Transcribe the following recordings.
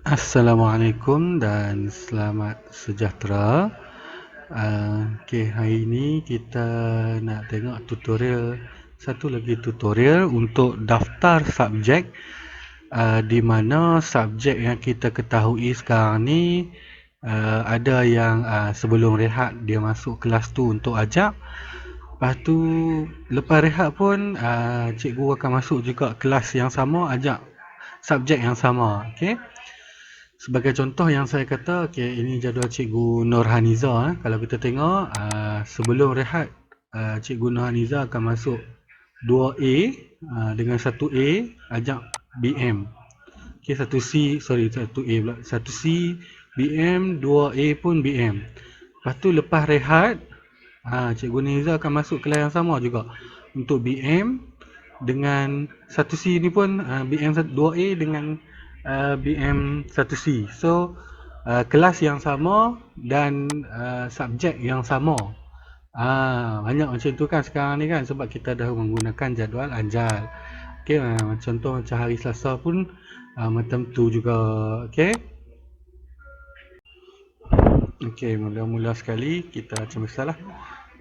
Assalamualaikum dan selamat sejahtera. Hari ini kita nak tengok satu lagi tutorial untuk daftar subjek, di mana subjek yang kita ketahui sekarang ni ada yang sebelum rehat dia masuk kelas tu untuk ajak. Lepas tu lepas rehat pun cikgu akan masuk juga kelas yang sama, ajak subjek yang sama. Okey. Sebagai contoh yang saya kata, ini jadual Cikgu Nurhaniza. Kalau kita tengok, sebelum rehat, Cikgu Nurhaniza akan masuk 2A dengan 1A ajak BM. Okey, 1C, sorry 1A pula. 1C BM, 2A pun BM. Lepas tu lepas rehat, Cikgu Nurhaniza akan masuk kelas yang sama juga untuk BM dengan 1C ni pun BM 2A dengan BM 1C. So kelas yang sama dan subjek yang sama. Banyak macam tu kan sekarang ni kan, sebab kita dah menggunakan jadual anjal. Okey, contoh macam hari Selasa pun macam tu juga. Okey. Okey, mula-mula sekali kita macam biasalah.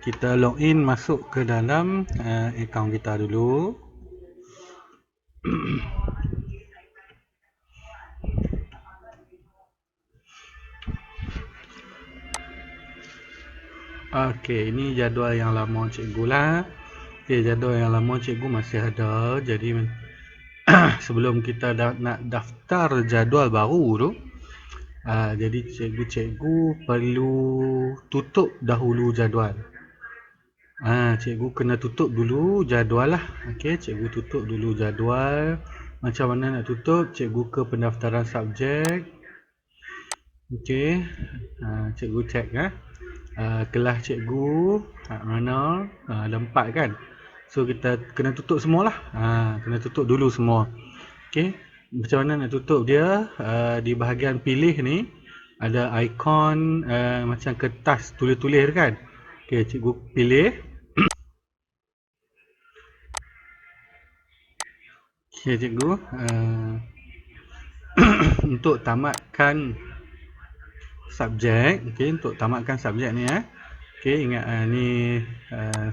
Kita login masuk ke dalam akaun kita dulu. Okey, ini jadual yang lama cikgu lah. Okey, jadual yang lama cikgu masih ada. Jadi sebelum kita nak daftar jadual baru tu, jadi cikgu perlu tutup dahulu jadual. Cikgu kena tutup dulu jadual lah. Okey, cikgu tutup dulu jadual. Macam mana nak tutup? Cikgu ke pendaftaran subjek. Okey, cikgu check kelas cikgu mana, ada 4 kan. So kita kena tutup semualah. Kena tutup dulu semua. Okey, macam mana nak tutup dia? Di bahagian pilih ni ada ikon macam kertas tulis-tulis kan. Okey, cikgu pilih. Okey cikgu, untuk tamatkan subjek, untuk tamatkan subjek ni ingat ni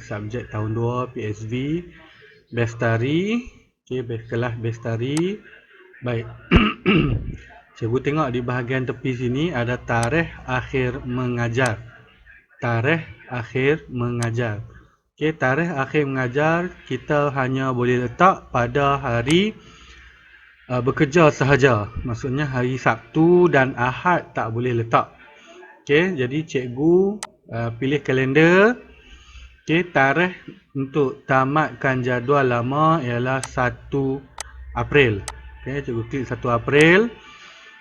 subjek tahun 2 PSV Bestari. Kelas Bestari. Baik. Cikgu tengok di bahagian tepi sini ada tarikh akhir mengajar. Tarikh akhir mengajar. Tarikh akhir mengajar kita hanya boleh letak pada hari bekerja sahaja. Maksudnya hari Sabtu dan Ahad tak boleh letak. Jadi cikgu pilih kalender. Tarikh untuk tamatkan jadual lama ialah 1 April. Cikgu klik 1 April.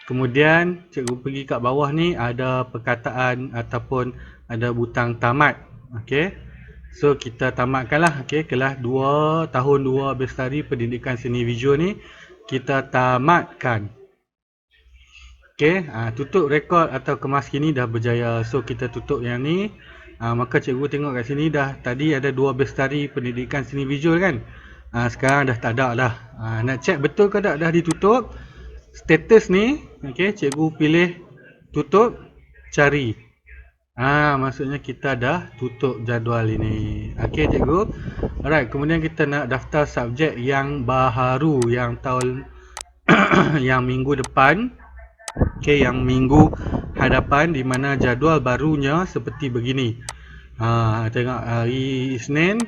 Kemudian cikgu pergi kat bawah ni ada perkataan ataupun ada butang tamat. So kita tamatkanlah kelas 2 tahun 2 Bestari Pendidikan Seni Visual ni kita tamatkan. Tutup rekod atau kemas kini dah berjaya. So kita tutup yang ni. Maka cikgu tengok kat sini tadi ada 2 Bestari Pendidikan Seni Visual kan. Sekarang dah tak ada dah. Nak check betul ke tak dah ditutup. Status ni, cikgu pilih tutup, cari. Maksudnya kita dah tutup jadual ini. Cikgu. Alright, kemudian kita nak daftar subjek yang baharu yang tahun yang minggu depan. Yang minggu hadapan, di mana jadual barunya seperti begini. Tengok hari Isnin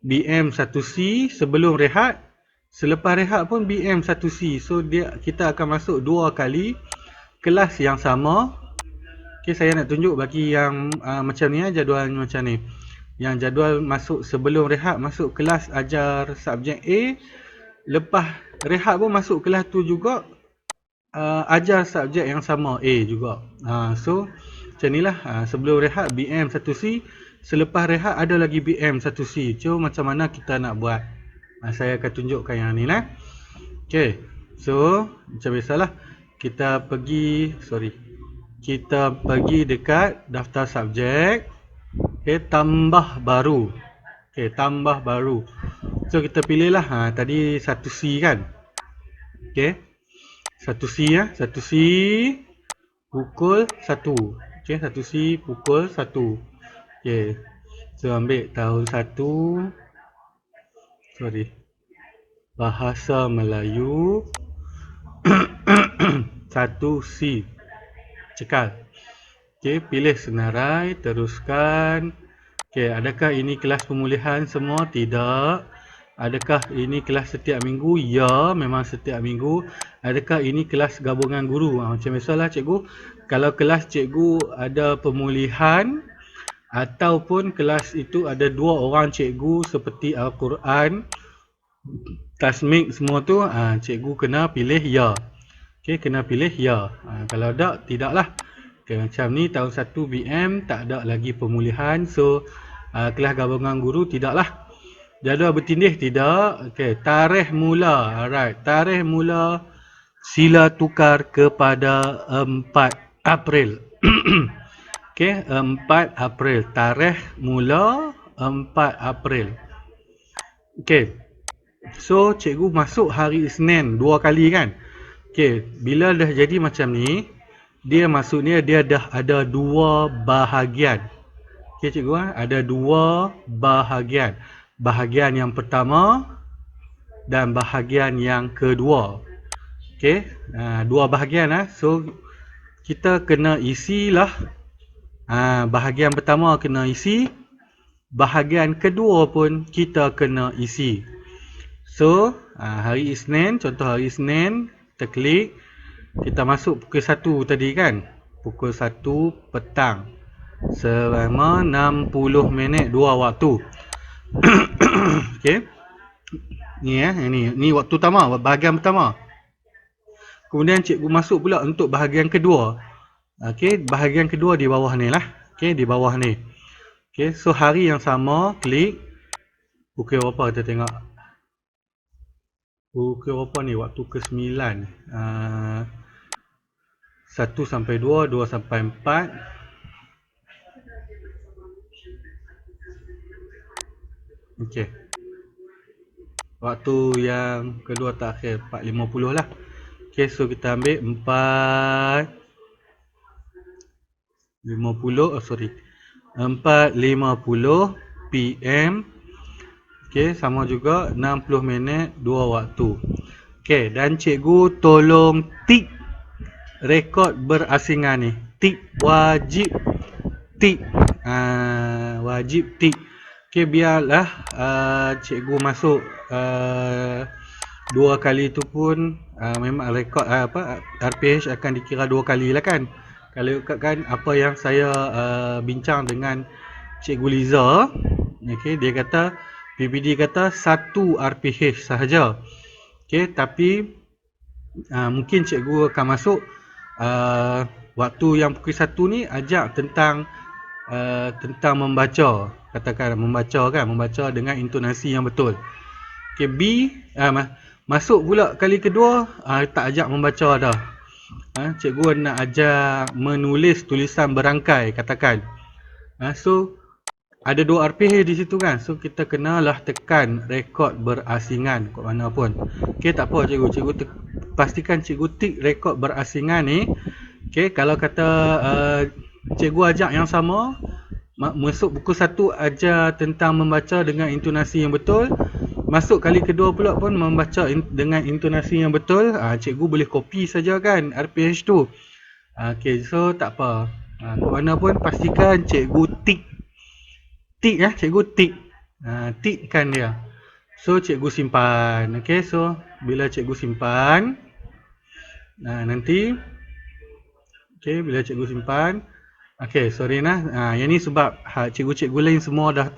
BM 1C sebelum rehat, selepas rehat pun BM 1C. So kita akan masuk 2 kali kelas yang sama. Saya nak tunjuk bagi yang macam ni jadual macam ni. Yang jadual masuk sebelum rehat masuk kelas ajar subjek A, lepas rehat pun masuk kelas tu juga ajar subjek yang sama A juga. So macam inilah. Sebelum rehat BM 1C, selepas rehat ada lagi BM 1C. So macam mana kita nak buat? Saya akan tunjukkan yang ni lah. So macam biasalah kita pergi dekat daftar subjek. Tambah baru. Tambah baru. So kita pilih lah tadi 1C kan. 1C ya. 1C pukul 1. Okey, 1C pukul 1. Okey. So ambil tahun 1. Sorry. Bahasa Melayu 1C. Cekal. Okey, pilih senarai, teruskan. Okey, adakah ini kelas pemulihan semua? Tidak. Adakah ini kelas setiap minggu? Ya, memang setiap minggu. Adakah ini kelas gabungan guru? Macam biasalah cikgu. Kalau kelas cikgu ada pemulihan ataupun kelas itu ada 2 orang cikgu seperti Al-Quran, tasmik semua tu, cikgu kena pilih ya. Okey, kena pilih ya. Kalau tak, tidaklah. Okay, macam ni tahun 1 BM tak ada lagi pemulihan. So, kelas gabungan guru tidaklah. Jadual bertindih tidak. Okey, tarikh mula. Alright, tarikh mula sila tukar kepada 4 April. Okey, 4 April. Tarikh mula 4 April. Okey. So, cikgu masuk hari Isnin 2 kali kan? Okey, bila dah jadi macam ni, dia maksudnya dia dah ada 2 bahagian. Okey cikgu, ada 2 bahagian. Bahagian yang pertama dan bahagian yang kedua. Okey, 2 bahagian So, kita kena isilah. Bahagian pertama kena isi, bahagian kedua pun kita kena isi. So, hari Isnin, contoh hari Isnin, kita klik, kita masuk pukul 1 tadi kan? Pukul 1 petang. Selama 60 minit 2 waktu. Okey. Ni ni waktu pertama, bahagian pertama. Kemudian cikgu masuk pula untuk bahagian kedua. Okey, bahagian kedua di bawah ni lah. Okey, di bawah ni. Okey, so hari yang sama, klik. Pukul berapa kita tengok? Pukul berapa ni? Waktu ke-9. 1 sampai 2, 2 sampai 4. Okey. Waktu yang kedua terakhir 4.50 lah. Okey, so kita ambil 4.50 PM. Okey, sama juga 60 minit 2 waktu. Okey, dan cikgu tolong tik rekod berasingan ni. Tik, wajib tik. Wajib tik. Okey, biarlah cikgu masuk 2 kali tu pun memang rekod RPH akan dikira 2 kali lah kan. Kalau ikutkan apa yang saya bincang dengan Cikgu Liza, okey, dia kata PPD kata 1 RPH sahaja. Okey, tapi mungkin cikgu akan masuk waktu yang pukul 1 ni ajak tentang membaca, katakan membaca dengan intonasi yang betul. Okey, B masuk pula kali kedua tak ajak membaca dah. Cikgu nak ajak menulis tulisan berangkai, katakan. So ada 2 RPH di situ kan. So kita kenalah tekan rekod berasingan kat mana pun. Okey, tak apa cikgu. Cikgu pastikan cikgu tik rekod berasingan ni. Okey, kalau kata cikgu ajak yang sama, masuk pukul 1 ajar tentang membaca dengan intonasi yang betul. Masuk kali kedua pula pun membaca dengan intonasi yang betul. Cikgu boleh copy saja kan RPH tu. Okey, so tak apa. Kat mana pun pastikan cikgu tik. Tik cikgu tik. Tikkan dia. So cikgu simpan. Okey, so bila cikgu simpan, nanti bila cikgu simpan, okey, sorry yang ni sebab cikgu-cikgu lain semua dah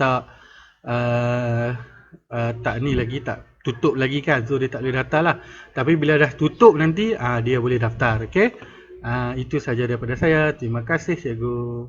tak ni lagi, tak tutup lagi kan. So dia tak boleh daftar lah. Tapi bila dah tutup nanti dia boleh daftar. Okey. Itu saja daripada saya. Terima kasih cikgu.